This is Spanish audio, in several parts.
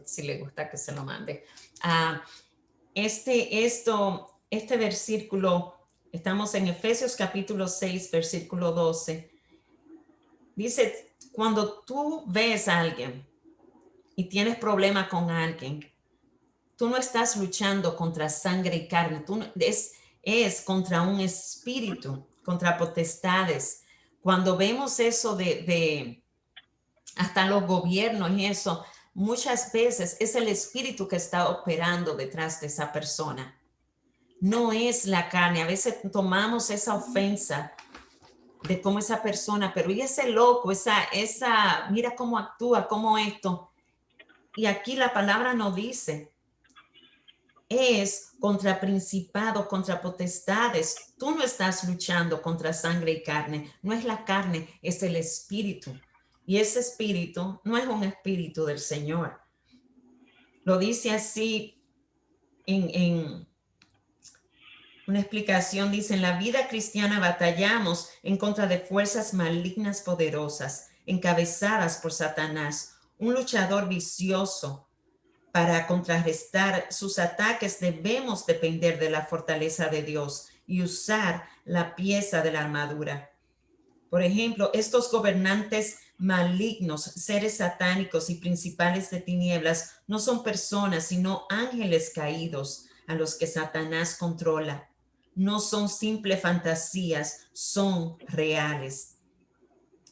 si le gusta que se lo mande. Este versículo, estamos en Efesios capítulo 6, versículo 12. Dice, cuando tú ves a alguien y tienes problema con alguien, tú no estás luchando contra sangre y carne, es contra un espíritu, contra potestades. Cuando vemos eso de hasta los gobiernos y eso, muchas veces es el espíritu que está operando detrás de esa persona. No es la carne. A veces tomamos esa ofensa de cómo esa persona, pero y ese loco, mira cómo actúa, cómo esto. Y aquí la palabra no dice, es contra principados, contra potestades. Tú no estás luchando contra sangre y carne, no es la carne, es el espíritu. Y ese espíritu no es un espíritu del Señor. Lo dice así en una explicación, dice, en la vida cristiana batallamos en contra de fuerzas malignas poderosas, encabezadas por Satanás, un luchador vicioso. Para contrarrestar sus ataques debemos depender de la fortaleza de Dios y usar la pieza de la armadura. Por ejemplo, estos gobernantes malignos, seres satánicos y principales de tinieblas no son personas, sino ángeles caídos a los que Satanás controla. No son simples fantasías, son reales.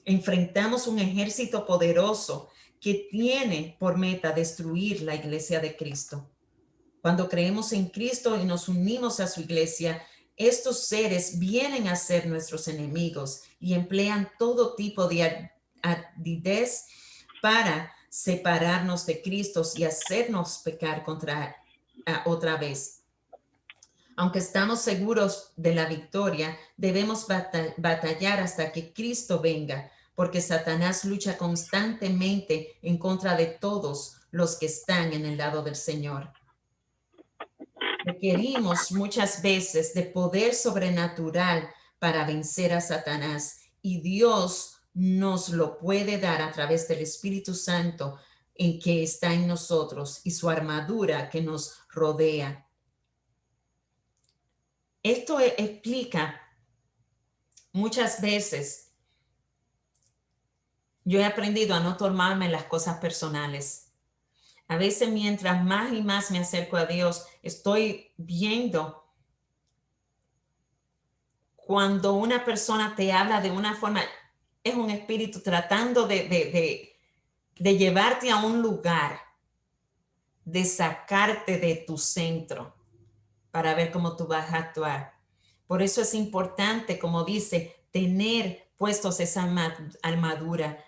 Enfrentamos un ejército poderoso que tiene por meta destruir la iglesia de Cristo. Cuando creemos en Cristo y nos unimos a su iglesia, estos seres vienen a ser nuestros enemigos y emplean todo tipo de ardidez para separarnos de Cristo y hacernos pecar otra vez. Aunque estamos seguros de la victoria, debemos batallar hasta que Cristo venga, porque Satanás lucha constantemente en contra de todos los que están en el lado del Señor. Requerimos muchas veces de poder sobrenatural para vencer a Satanás, y Dios nos lo puede dar a través del Espíritu Santo en que está en nosotros y su armadura que nos rodea. Esto explica muchas veces, yo he aprendido a no tomarme las cosas personales. A veces mientras más y más me acerco a Dios, estoy viendo cuando una persona te habla de una forma, es un espíritu tratando de llevarte a un lugar, de sacarte de tu centro para ver cómo tú vas a actuar. Por eso es importante, como dice, tener puestos esa armadura.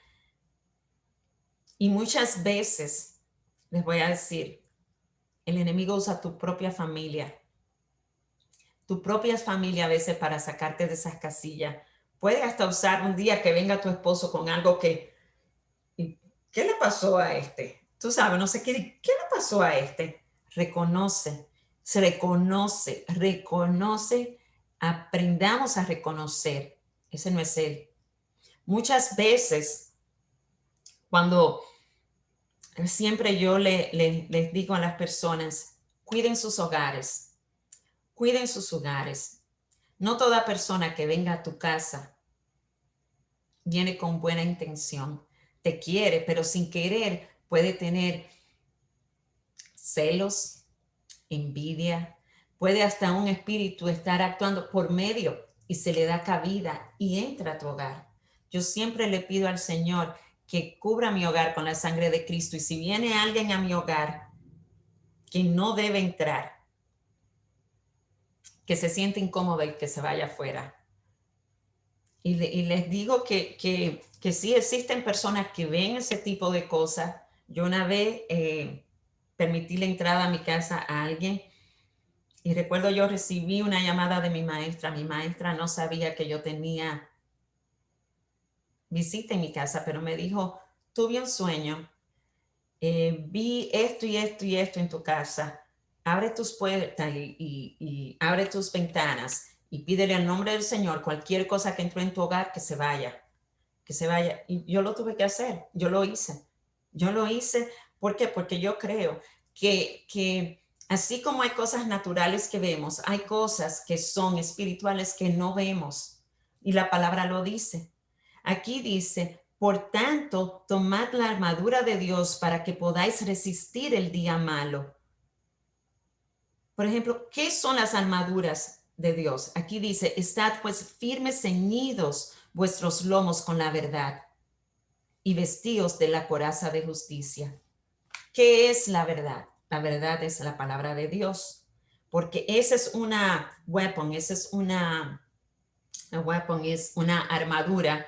Y muchas veces, les voy a decir, el enemigo usa tu propia familia a veces para sacarte de esas casillas. Puede hasta usar un día que venga tu esposo con algo que, ¿qué le pasó a este? Tú sabes, no sé qué le pasó a este. Reconoce, aprendamos a reconocer. Ese no es él. Muchas veces, cuando siempre yo les digo a las personas, cuiden sus hogares. Cuiden sus hogares. No toda persona que venga a tu casa viene con buena intención. Te quiere, pero sin querer puede tener celos, envidia, puede hasta un espíritu estar actuando por medio y se le da cabida y entra a tu hogar. Yo siempre le pido al Señor que cubra mi hogar con la sangre de Cristo, y si viene alguien a mi hogar que no debe entrar, que se siente incómodo y que se vaya afuera. Y les digo que sí existen personas que ven ese tipo de cosas. Yo una vez permití la entrada a mi casa a alguien, y recuerdo yo recibí una llamada de mi maestra. Mi maestra no sabía que yo tenía visita en mi casa, pero me dijo, tuve un sueño, vi esto y esto y esto en tu casa. Abre tus puertas y abre tus ventanas y pídele al nombre del Señor cualquier cosa que entró en tu hogar que se vaya. Y yo lo tuve que hacer. Yo lo hice ¿Por qué? Porque yo creo que así como hay cosas naturales que vemos, hay cosas que son espirituales que no vemos. Y la palabra lo dice. Aquí dice, por tanto, tomad la armadura de Dios para que podáis resistir el día malo. Por ejemplo, ¿qué son las armaduras de Dios? Aquí dice, estad pues firmes, ceñidos vuestros lomos con la verdad y vestíos de la coraza de justicia. ¿Qué es la verdad? La verdad es la palabra de Dios, porque esa es una weapon, esa es una weapon, es una armadura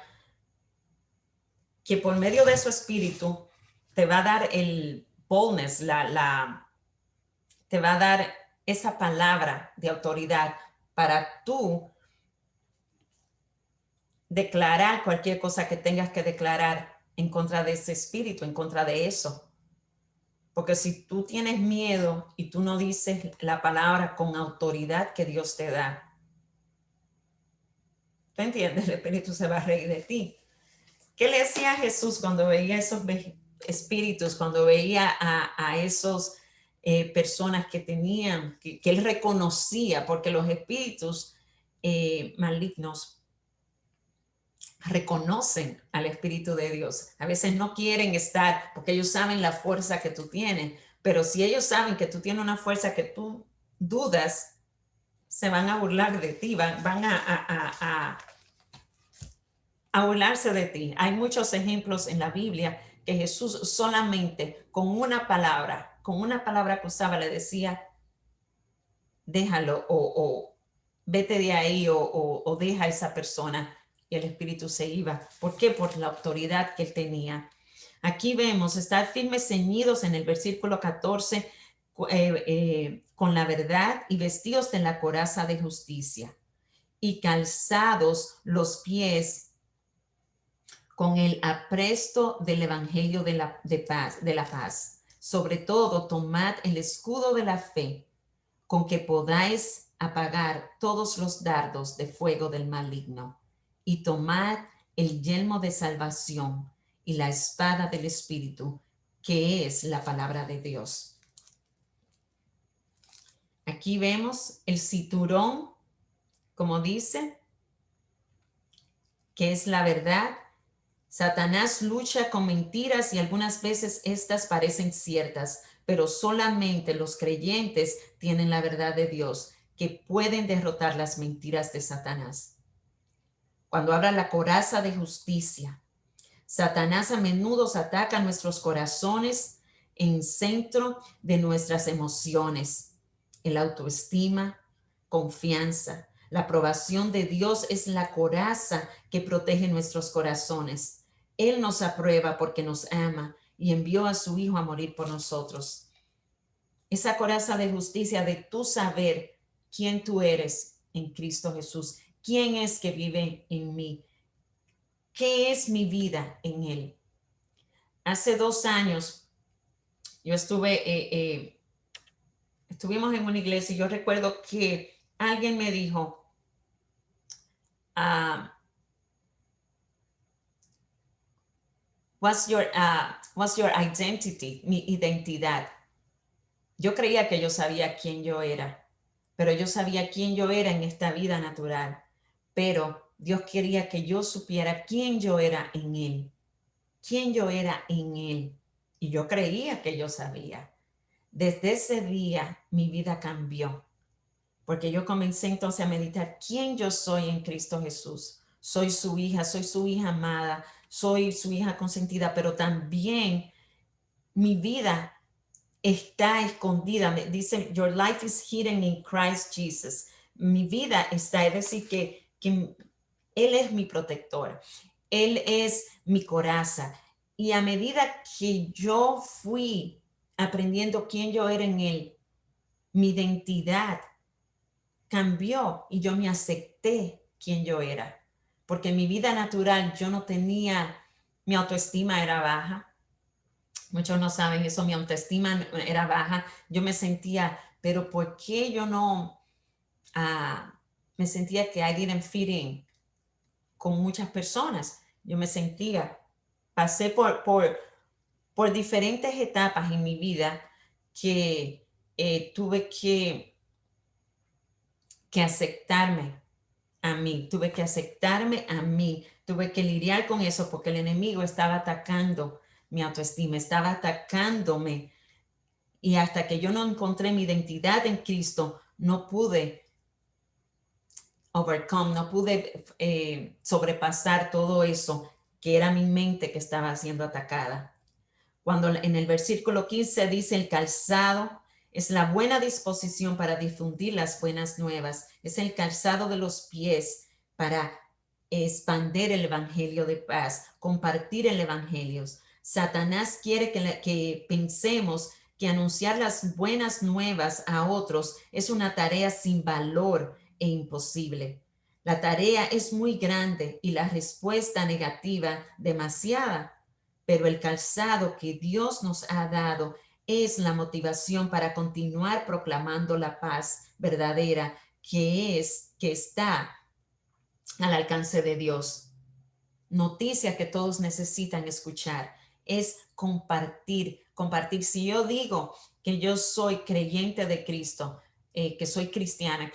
que por medio de su espíritu te va a dar el boldness, te va a dar esa palabra de autoridad para tú declarar cualquier cosa que tengas que declarar en contra de ese espíritu, en contra de eso. Porque si tú tienes miedo y tú no dices la palabra con autoridad que Dios te da, ¿tú entiendes? El espíritu se va a reír de ti. ¿Qué le decía a Jesús cuando veía esos espíritus, cuando veía a esos personas que tenían, que él reconocía, porque los espíritus malignos reconocen al Espíritu de Dios. A veces no quieren estar porque ellos saben la fuerza que tú tienes, pero si ellos saben que tú tienes una fuerza que tú dudas, se van a burlar de ti, van a burlarse de ti. Hay muchos ejemplos en la Biblia que Jesús solamente con una palabra que usaba, le decía, déjalo o vete de ahí o deja a esa persona, y el espíritu se iba. ¿Por qué? Por la autoridad que él tenía. Aquí vemos, estar firmes, ceñidos en el versículo 14, con la verdad y vestidos de la coraza de justicia y calzados los pies con el apresto del evangelio de la paz. Sobre todo, tomad el escudo de la fe con que podáis apagar todos los dardos de fuego del maligno, y tomad el yelmo de salvación y la espada del Espíritu, que es la palabra de Dios. Aquí vemos el cinturón, como dice, que es la verdad. Satanás lucha con mentiras y algunas veces estas parecen ciertas, pero solamente los creyentes tienen la verdad de Dios, que pueden derrotar las mentiras de Satanás. Cuando habla la coraza de justicia, Satanás a menudo ataca nuestros corazones en centro de nuestras emociones, el autoestima, confianza. La aprobación de Dios es la coraza que protege nuestros corazones. Él nos aprueba porque nos ama y envió a su Hijo a morir por nosotros. Esa coraza de justicia de tú saber quién tú eres en Cristo Jesús, quién es que vive en mí, qué es mi vida en Él. Hace 2 años yo estuvimos en una iglesia y yo recuerdo que alguien me dijo, what's your identity? Mi identidad. Yo creía que yo sabía quién yo era, pero yo sabía quién yo era en esta vida natural. Pero Dios quería que yo supiera quién yo era en Él, quién yo era en Él. Y yo creía que yo sabía. Desde ese día mi vida cambió, porque yo comencé entonces a meditar quién yo soy en Cristo Jesús. Soy su hija amada, soy su hija consentida, pero también mi vida está escondida. Me dice, your life is hidden in Christ Jesus. Mi vida está, es decir, que Él es mi protector. Él es mi coraza. Y a medida que yo fui aprendiendo quién yo era en Él, mi identidad cambió y yo me acepté quién yo era. Porque en mi vida natural yo no tenía, mi autoestima era baja. Muchos no saben eso, mi autoestima era baja. Yo me sentía, pero ¿por qué yo no? Me sentía que I didn't fit in con muchas personas. Yo me sentía, pasé por por diferentes etapas en mi vida que tuve que aceptarme a mí, tuve que aceptarme a mí, tuve que lidiar con eso porque el enemigo estaba atacando mi autoestima, estaba atacándome, y hasta que yo no encontré mi identidad en Cristo, no pude overcome, no pude sobrepasar todo eso que era mi mente que estaba siendo atacada. Cuando en el versículo 15 dice el calzado es la buena disposición para difundir las buenas nuevas, es el calzado de los pies para expandir el evangelio de paz, compartir el evangelio. Satanás quiere que pensemos que anunciar las buenas nuevas a otros es una tarea sin valor e imposible. La tarea es muy grande y la respuesta negativa demasiada, pero el calzado que Dios nos ha dado es la motivación para continuar proclamando la paz verdadera que está al alcance de Dios. Noticia que todos necesitan escuchar es compartir. Si yo digo que yo soy creyente de Cristo, que soy cristiana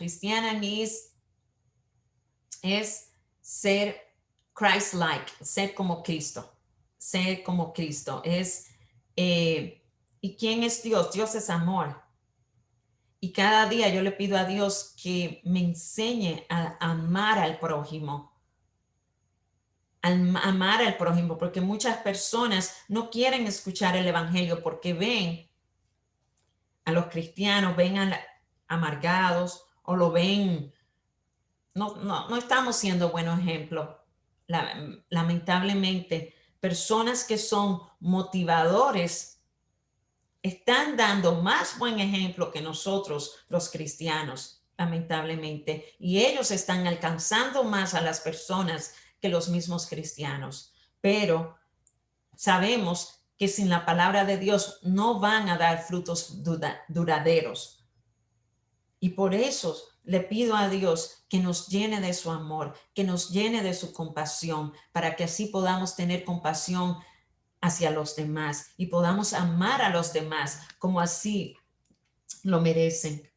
es ser Christ-like, ser como Cristo. ¿Y quién es Dios? Dios es amor. Y cada día yo le pido a Dios que me enseñe a amar al prójimo, porque muchas personas no quieren escuchar el evangelio porque ven a los cristianos, amargados, o lo ven, no estamos siendo buenos ejemplos. Lamentablemente, personas que son motivadores están dando más buen ejemplo que nosotros, los cristianos, lamentablemente, y ellos están alcanzando más a las personas que los mismos cristianos. Pero sabemos que sin la palabra de Dios no van a dar frutos duraderos. Y por eso le pido a Dios que nos llene de su amor, que nos llene de su compasión, para que así podamos tener compasión hacia los demás y podamos amar a los demás como así lo merecen.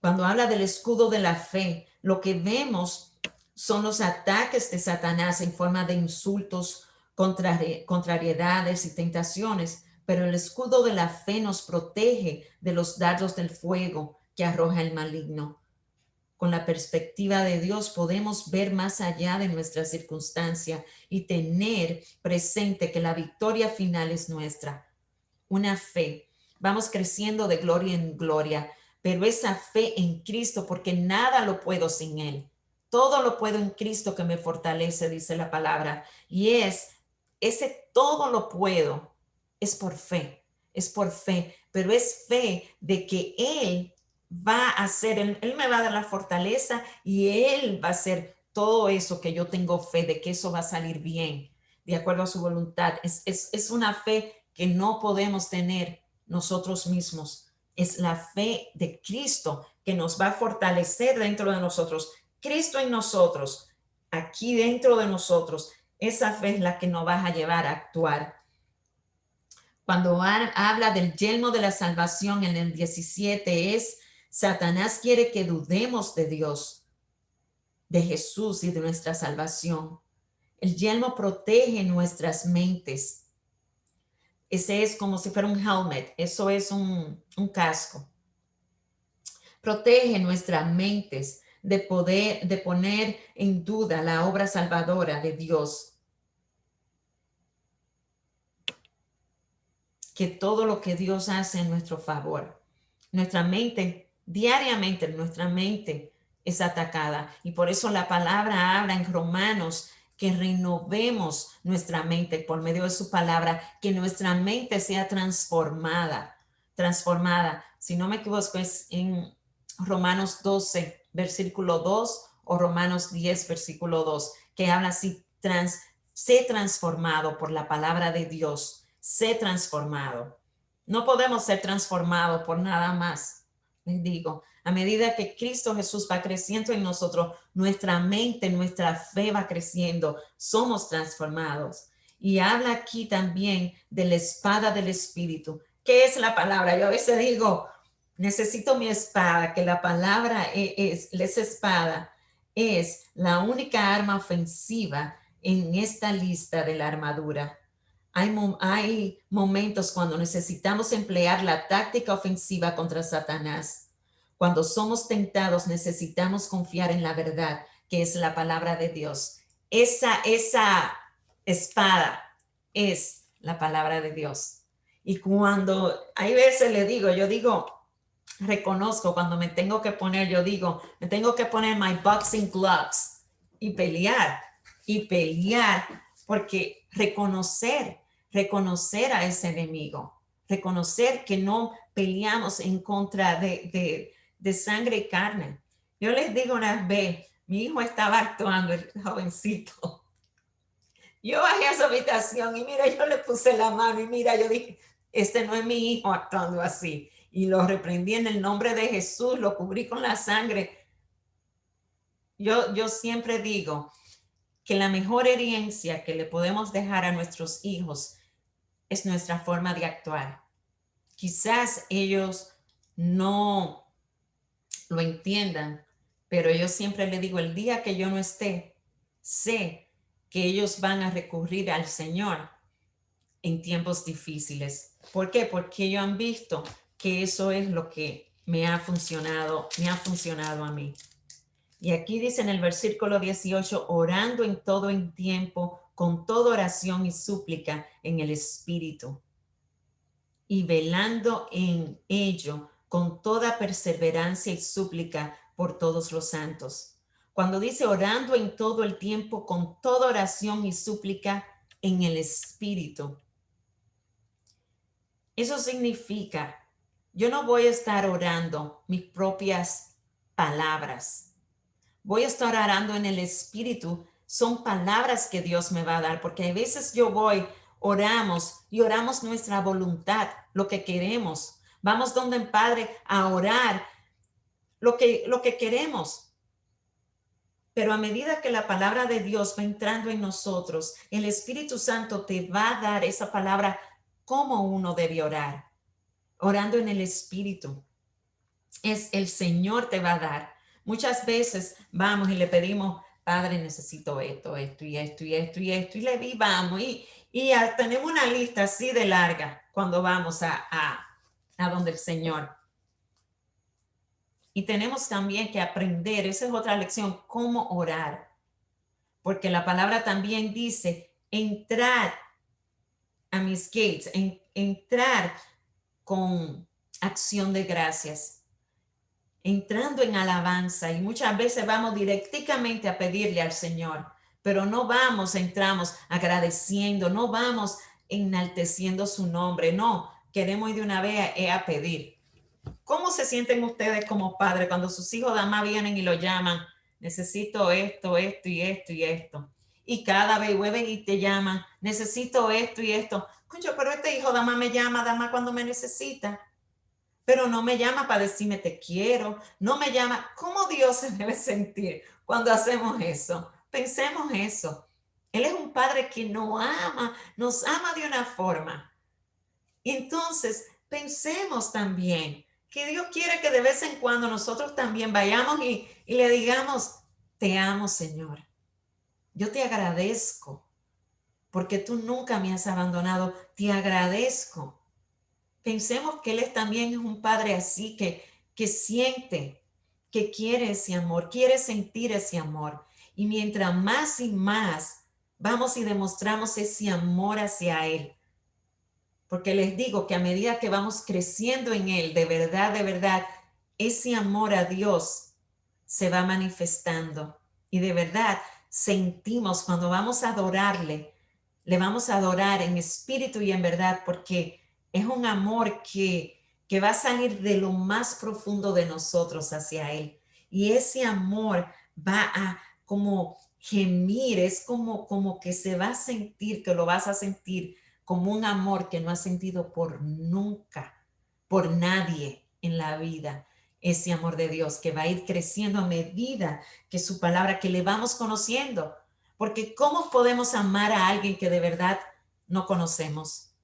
Cuando habla del escudo de la fe, lo que vemos son los ataques de Satanás en forma de insultos, contrariedades y tentaciones, pero el escudo de la fe nos protege de los dardos del fuego que arroja el maligno. Con la perspectiva de Dios podemos ver más allá de nuestra circunstancia y tener presente que la victoria final es nuestra. Una fe. Vamos creciendo de gloria en gloria, pero esa fe en Cristo, porque nada lo puedo sin Él. Todo lo puedo en Cristo que me fortalece, dice la palabra. Y ese todo lo puedo, es por fe, pero es fe de que Él va a hacer, él me va a dar la fortaleza y Él va a hacer todo eso que yo tengo fe de que eso va a salir bien, de acuerdo a su voluntad. Es una fe que no podemos tener nosotros mismos. Es la fe de Cristo que nos va a fortalecer dentro de nosotros. Cristo en nosotros, aquí dentro de nosotros, esa fe es la que nos va a llevar a actuar. Cuando habla del yelmo de la salvación en el 17 Satanás quiere que dudemos de Dios, de Jesús y de nuestra salvación. El yelmo protege nuestras mentes. Ese es como si fuera un helmet, eso es un casco. Protege nuestras mentes de poner en duda la obra salvadora de Dios. Que todo lo que Dios hace en nuestro favor. Nuestra mente, diariamente nuestra mente es atacada. Y por eso la palabra habla en Romanos que renovemos nuestra mente por medio de su palabra, que nuestra mente sea transformada. Si no me equivoco, es en Romanos 12, versículo 2 o Romanos 10, versículo 2, que habla así, sé transformado por la palabra de Dios, sé transformado. No podemos ser transformados por nada más. Les digo, a medida que Cristo Jesús va creciendo en nosotros, nuestra mente, nuestra fe va creciendo, somos transformados. Y habla aquí también de la espada del Espíritu. ¿Qué es la palabra? Yo a veces digo, necesito mi espada, que la palabra esa espada es la única arma ofensiva en esta lista de la armadura. Hay momentos cuando necesitamos emplear la táctica ofensiva contra Satanás. Cuando somos tentados, necesitamos confiar en la verdad, que es la palabra de Dios. Esa espada es la palabra de Dios. Y cuando hay veces yo digo, reconozco cuando me tengo que poner, me tengo que poner my boxing gloves y pelear, porque reconocer a ese enemigo, reconocer que no peleamos en contra de sangre y carne. Yo les digo una vez, mi hijo estaba actuando, el jovencito. Yo bajé a su habitación y mira, yo le puse la mano y mira, yo dije, este no es mi hijo actuando así. Y lo reprendí en el nombre de Jesús, lo cubrí con la sangre. Yo siempre digo que la mejor herencia que le podemos dejar a nuestros hijos es nuestra forma de actuar. Quizás ellos no lo entiendan, pero yo siempre le digo, el día que yo no esté, sé que ellos van a recurrir al Señor en tiempos difíciles. ¿Por qué? Porque ellos han visto que eso es lo que me ha funcionado a mí. Y aquí dice en el versículo 18, orando en todo en tiempo, con toda oración y súplica en el Espíritu, y velando en ello con toda perseverancia y súplica por todos los santos. Cuando dice orando en todo el tiempo, con toda oración y súplica en el Espíritu, eso significa, yo no voy a estar orando mis propias palabras. Voy a estar orando en el Espíritu. Son palabras que Dios me va a dar, porque a veces oramos nuestra voluntad, lo que queremos. Vamos donde el Padre a orar lo que queremos. Pero a medida que la palabra de Dios va entrando en nosotros, el Espíritu Santo te va a dar esa palabra cómo uno debe orar. Orando en el Espíritu. Es el Señor te va a dar. Muchas veces vamos y le pedimos, Padre, necesito esto, esto y esto y esto y esto. Y le vamos y tenemos una lista así de larga cuando vamos a donde el Señor. Y tenemos también que aprender, esa es otra lección, cómo orar. Porque la palabra también dice, entrar a mis gates, entrar con acción de gracias, entrando en alabanza. Y muchas veces vamos directamente a pedirle al Señor, pero no entramos agradeciendo, no vamos enalteciendo su nombre, no, queremos ir de una vez a pedir. ¿Cómo se sienten ustedes como padres cuando sus hijos de ama vienen y lo llaman? Necesito esto, esto y esto y esto. Y cada vez vuelven y te llaman, necesito esto y esto. Concho, pero este hijo de ama me llama, dama cuando me necesita. Pero no me llama para decirme te quiero, no me llama. ¿Cómo Dios se debe sentir cuando hacemos eso? Pensemos eso. Él es un padre que nos ama de una forma. Y entonces pensemos también que Dios quiere que de vez en cuando nosotros también vayamos y le digamos, te amo, Señor. Yo te agradezco porque tú nunca me has abandonado. Te agradezco. Pensemos que Él también es un padre así que siente, que quiere ese amor, quiere sentir ese amor. Y mientras más y más vamos y demostramos ese amor hacia Él, porque les digo que a medida que vamos creciendo en Él, de verdad, ese amor a Dios se va manifestando. Y de verdad sentimos cuando vamos a adorarle, le vamos a adorar en espíritu y en verdad, porque es un amor que va a salir de lo más profundo de nosotros hacia Él. Y ese amor va a como gemir, es como que se va a sentir, que lo vas a sentir como un amor que no has sentido por nunca, por nadie en la vida. Ese amor de Dios que va a ir creciendo a medida que su palabra, que le vamos conociendo. Porque ¿cómo podemos amar a alguien que de verdad no conocemos.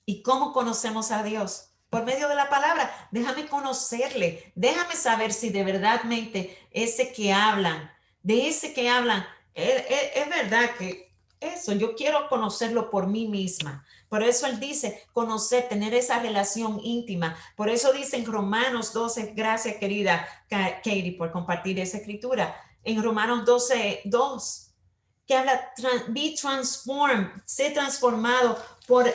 ¿Y cómo conocemos a Dios? Por medio de la palabra. Déjame conocerle. Déjame saber si de verdadmente ese que hablan, de ese que hablan, es verdad que eso, yo quiero conocerlo por mí misma. Por eso él dice, conocer, tener esa relación íntima. Por eso dice en Romanos 12, gracias querida Katie por compartir esa escritura. En Romanos 12, 2, que habla, be transformed, ser transformado por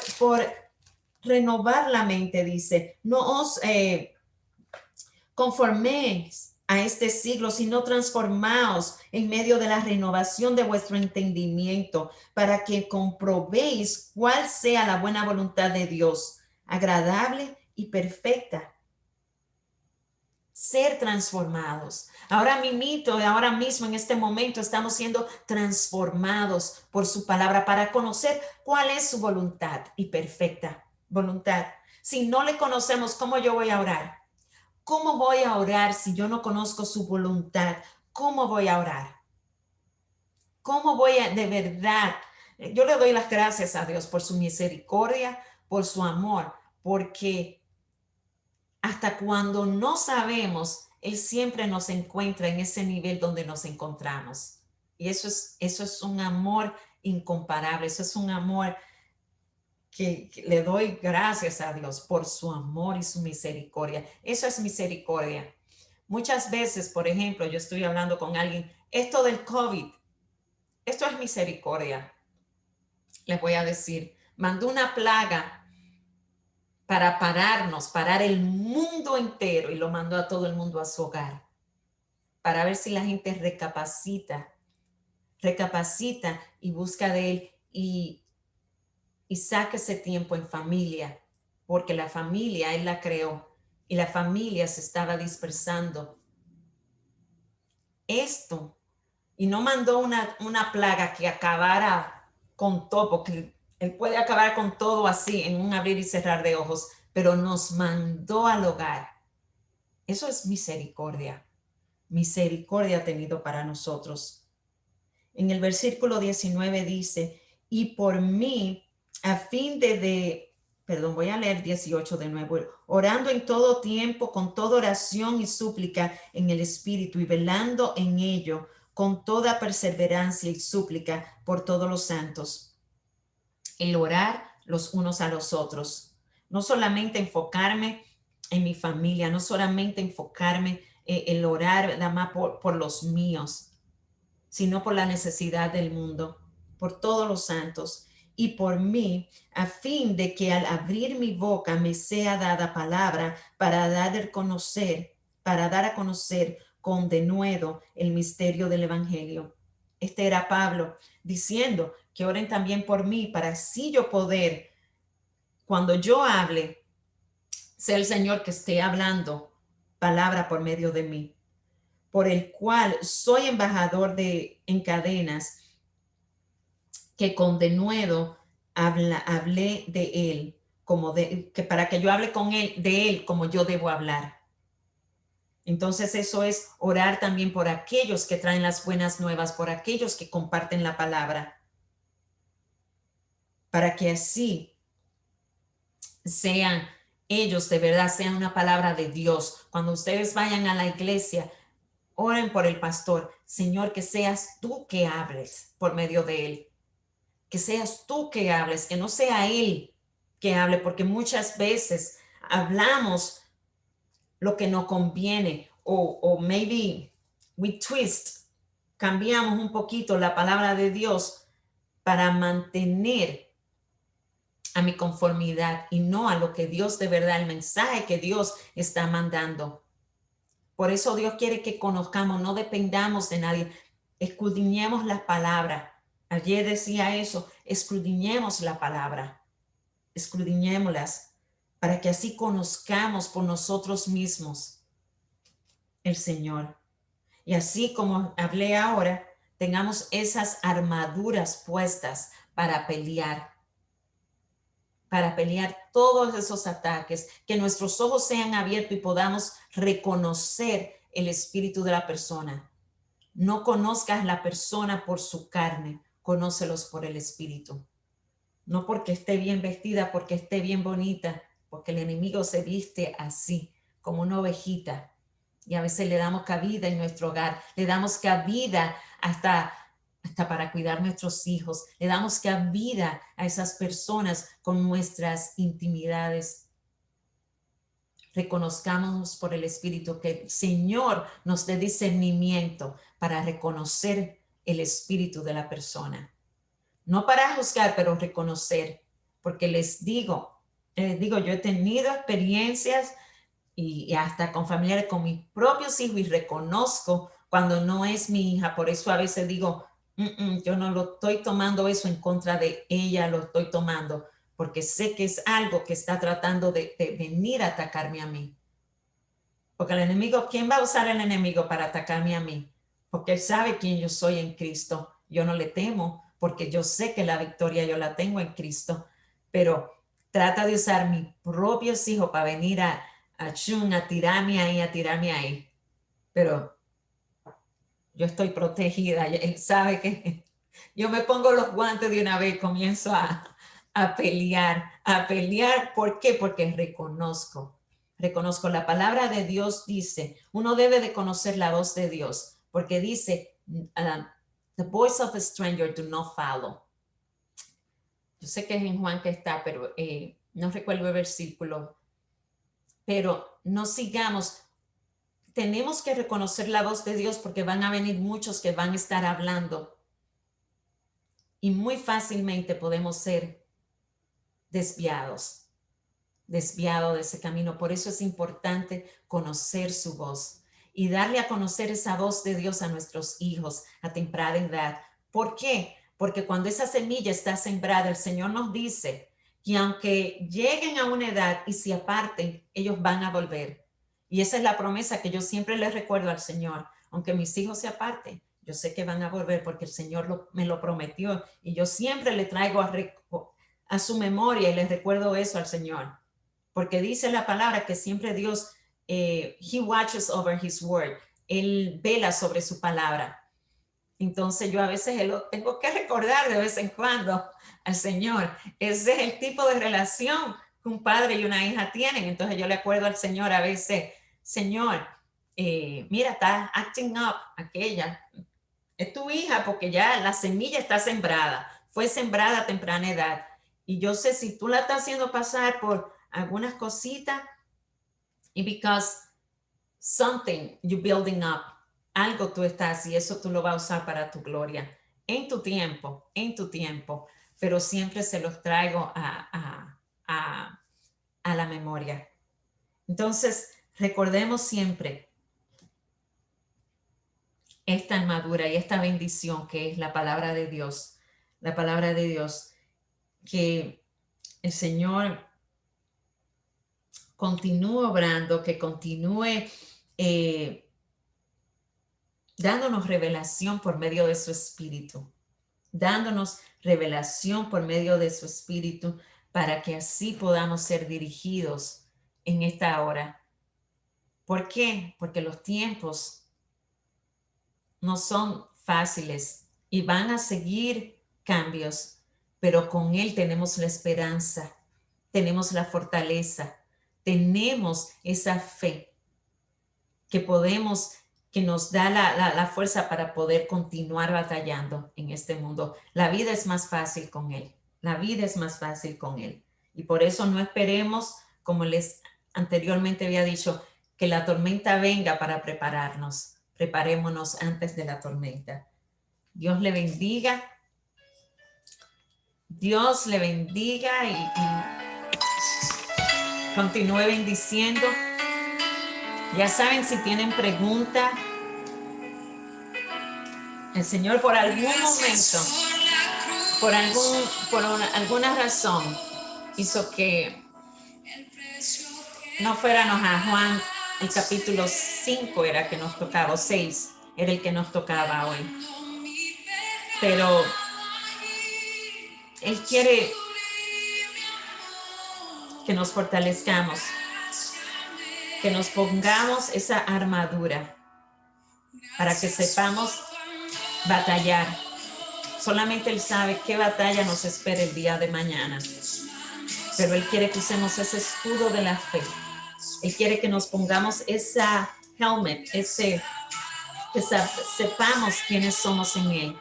renovar la mente, dice, no os conforméis a este siglo, sino transformaos en medio de la renovación de vuestro entendimiento, para que comprobéis cuál sea la buena voluntad de Dios, agradable y perfecta. Ser transformados. Ahora mismo en este momento estamos siendo transformados por su palabra para conocer cuál es su voluntad y perfecta voluntad. Si no le conocemos, ¿cómo yo voy a orar? ¿Cómo voy a orar si yo no conozco su voluntad? ¿Cómo voy a orar? ¿Cómo voy a, de verdad? Yo le doy las gracias a Dios por su misericordia, por su amor, porque hasta cuando no sabemos, Él siempre nos encuentra en ese nivel donde nos encontramos. Y eso es un amor incomparable, eso es un amor que le doy gracias a Dios por su amor y su misericordia. Eso es misericordia. Muchas veces, por ejemplo, yo estoy hablando con alguien, esto del COVID, esto es misericordia. Les voy a decir, mandó una plaga para parar el mundo entero y lo mandó a todo el mundo a su hogar, para ver si la gente recapacita y busca de Él y saque ese tiempo en familia, porque la familia Él la creó y la familia se estaba dispersando. Esto, y no mandó una plaga que acabara con todo, porque Él puede acabar con todo así en un abrir y cerrar de ojos, pero nos mandó al hogar. Eso es misericordia. Misericordia ha tenido para nosotros. En el versículo 19 dice, y por mí, a fin perdón, voy a leer 18 de nuevo, orando en todo tiempo, con toda oración y súplica en el Espíritu y velando en ello, con toda perseverancia y súplica por todos los santos. El orar los unos a los otros. No solamente enfocarme en mi familia, no solamente enfocarme en orar nada más por los míos, sino por la necesidad del mundo, por todos los santos y por mí, a fin de que al abrir mi boca me sea dada palabra para dar a conocer con denuedo el misterio del evangelio. Este era Pablo diciendo que oren también por mí para así yo poder, cuando yo hable, sea el Señor que esté hablando palabra por medio de mí, por el cual soy embajador en cadenas, que con denuedo hablé de él, que para que yo hable con él, de él como yo debo hablar. Entonces eso es orar también por aquellos que traen las buenas nuevas, por aquellos que comparten la palabra, para que así sean ellos de verdad, sean una palabra de Dios. Cuando ustedes vayan a la iglesia, oren por el pastor. Señor, que seas tú que hables por medio de él. Que seas tú que hables, que no sea él que hable, porque muchas veces hablamos lo que nos conviene o maybe we cambiamos un poquito la palabra de Dios para mantener a mi conformidad y no a lo que Dios de verdad, el mensaje que Dios está mandando. Por eso Dios quiere que conozcamos, no dependamos de nadie, escudriñemos la palabra. Ayer decía eso, escudriñemos la palabra, escudriñémoslas para que así conozcamos por nosotros mismos el Señor. Y así como hablé ahora, tengamos esas armaduras puestas para pelear todos esos ataques, que nuestros ojos sean abiertos y podamos reconocer el espíritu de la persona. No conozcas la persona por su carne, conócelos por el espíritu. no porque esté bien vestida, porque esté bien bonita, porque el enemigo se viste así, como una ovejita. Y a veces le damos cabida en nuestro hogar, le damos cabida hasta para cuidar nuestros hijos, le damos cabida a esas personas con nuestras intimidades. Reconozcamos por el Espíritu que el Señor nos dé discernimiento para reconocer el espíritu de la persona. No para juzgar, pero reconocer. Porque les digo, yo he tenido experiencias y hasta con familiares, con mis propios hijos, y reconozco cuando no es mi hija. Por eso a veces digo, yo no lo estoy tomando eso en contra de ella, lo estoy tomando porque sé que es algo que está tratando de venir a atacarme a mí. Porque el enemigo, ¿quién va a usar el enemigo para atacarme a mí? Porque él sabe quién yo soy en Cristo. Yo no le temo porque yo sé que la victoria yo la tengo en Cristo. Pero trata de usar mis propios hijos para venir a tirarme ahí. Pero yo estoy protegida. Él sabe que yo me pongo los guantes de una vez y comienzo a pelear. ¿Por qué? Porque reconozco la palabra de Dios. Dice, uno debe de conocer la voz de Dios, porque dice, the voice of a stranger do not follow. Yo sé que es en Juan que está, pero no recuerdo el versículo. Pero no sigamos. Tenemos que reconocer la voz de Dios porque van a venir muchos que van a estar hablando. Y muy fácilmente podemos ser desviados de ese camino. Por eso es importante conocer su voz y darle a conocer esa voz de Dios a nuestros hijos a temprana edad. ¿Por qué? Porque cuando esa semilla está sembrada, el Señor nos dice que aunque lleguen a una edad y se aparten, ellos van a volver. Y esa es la promesa que yo siempre les recuerdo al Señor. Aunque mis hijos se aparten, yo sé que van a volver porque el Señor me lo prometió. Y yo siempre le traigo a su memoria y les recuerdo eso al Señor. Porque dice la palabra que siempre Dios, He watches over His word. Él vela sobre su palabra. Entonces yo a veces lo tengo que recordar de vez en cuando al Señor. Ese es el tipo de relación que un padre y una hija tienen. Entonces yo le acuerdo al Señor a veces, Señor, mira, está acting up aquella. Es tu hija porque ya la semilla está sembrada. Fue sembrada a temprana edad. Y yo sé si tú la estás haciendo pasar por algunas cositas y because something you're building up, algo tú estás y eso tú lo vas a usar para tu gloria en tu tiempo, pero siempre se los traigo a la memoria. Entonces, recordemos siempre esta armadura y esta bendición que es la palabra de Dios, que el Señor continúe obrando, que continúe dándonos revelación por medio de su Espíritu, para que así podamos ser dirigidos en esta hora. ¿Por qué? Porque los tiempos no son fáciles y van a seguir cambios, pero con Él tenemos la esperanza, tenemos la fortaleza, tenemos esa fe que nos da la fuerza para poder continuar batallando en este mundo. La vida es más fácil con Él. Y por eso no esperemos, como les anteriormente había dicho, que la tormenta venga para prepararnos. Preparémonos antes de la tormenta. Dios le bendiga. Dios le bendiga y continúe bendiciendo. Ya saben, si tienen preguntas, el Señor por algún momento, por alguna razón, hizo que no fuéramos a Juan, el capítulo 5 era que nos tocaba, o 6 era el que nos tocaba hoy. Pero Él quiere que nos fortalezcamos, que nos pongamos esa armadura para que sepamos batallar, Solamente Él sabe qué batalla nos espera el día de mañana. Pero Él quiere que usemos ese escudo de la fe. Él quiere que nos pongamos esa helmet, que sepamos quiénes somos en Él.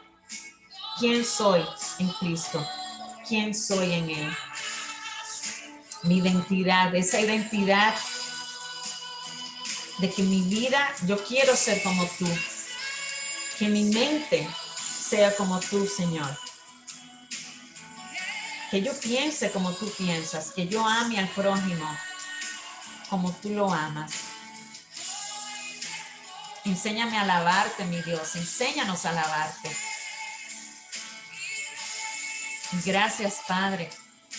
¿Quién soy en Cristo? ¿Quién soy en Él? Mi identidad, esa identidad de que mi vida, yo quiero ser como tú. Que mi mente sea como tú, Señor. Que yo piense como tú piensas. Que yo ame al prójimo como tú lo amas. Enséñame a alabarte, mi Dios. Enséñanos a alabarte. Gracias, Padre,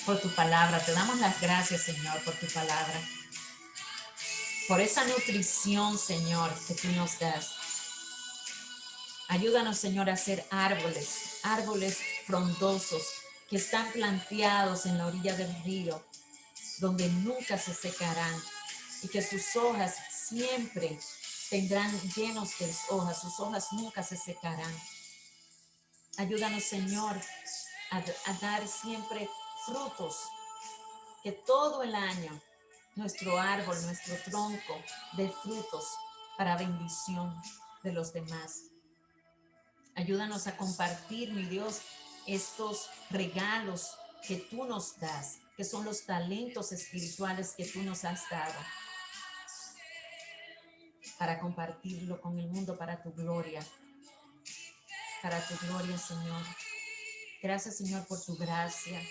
por tu palabra. Te damos las gracias, Señor, por tu palabra. Por esa nutrición, Señor, que tú nos das. Ayúdanos, Señor, a ser árboles frondosos que están planteados en la orilla del río, donde nunca se secarán y que sus hojas siempre tendrán llenos de hojas, sus hojas nunca se secarán. Ayúdanos, Señor, a dar siempre frutos, que todo el año nuestro árbol, nuestro tronco dé frutos para bendición de los demás. Ayúdanos a compartir, mi Dios, estos regalos que tú nos das, que son los talentos espirituales que tú nos has dado, para compartirlo con el mundo para tu gloria, Señor. Gracias, Señor, por tu gracia,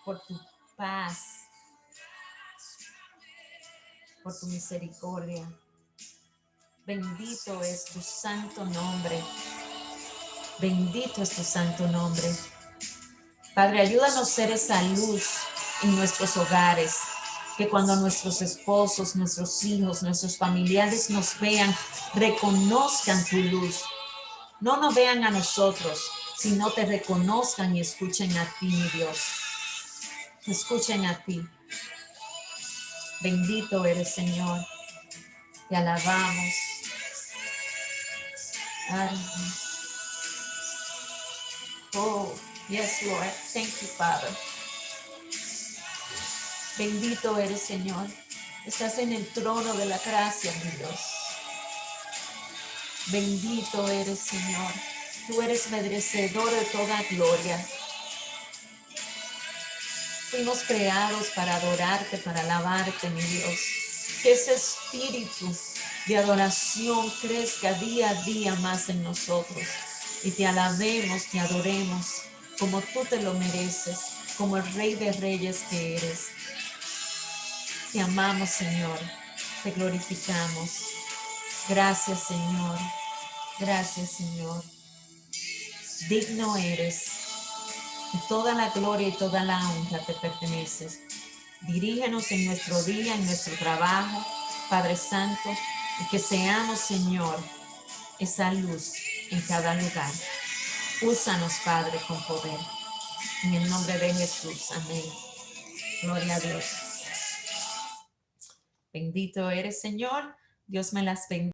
por tu paz, por tu misericordia. Bendito es tu santo nombre. Bendito es tu santo nombre. Padre, ayúdanos a ser esa luz en nuestros hogares, que cuando nuestros esposos, nuestros hijos, nuestros familiares nos vean, reconozcan tu luz. No nos vean a nosotros, sino te reconozcan y escuchen a ti, mi Dios. Escuchen a ti. Bendito eres, Señor. Te alabamos. Oh, yes, Lord. Thank you, Father. Bendito eres, Señor. Estás en el trono de la gracia, mi Dios. Bendito eres, Señor. Tú eres merecedor de toda gloria. Fuimos creados para adorarte, para alabarte, mi Dios. Que ese espíritu de adoración crezca día a día más en nosotros. Y te alabemos, te adoremos, como tú te lo mereces, como el Rey de Reyes que eres. Te amamos, Señor. Te glorificamos. Gracias, Señor. Gracias, Señor. Digno eres. Y toda la gloria y toda la honra te perteneces. Dirígenos en nuestro día, en nuestro trabajo, Padre Santo, y que seamos, Señor, esa luz en cada lugar. Úsanos, Padre, con poder. En el nombre de Jesús. Amén. Gloria a Dios. Bendito eres, Señor. Dios me las bendiga.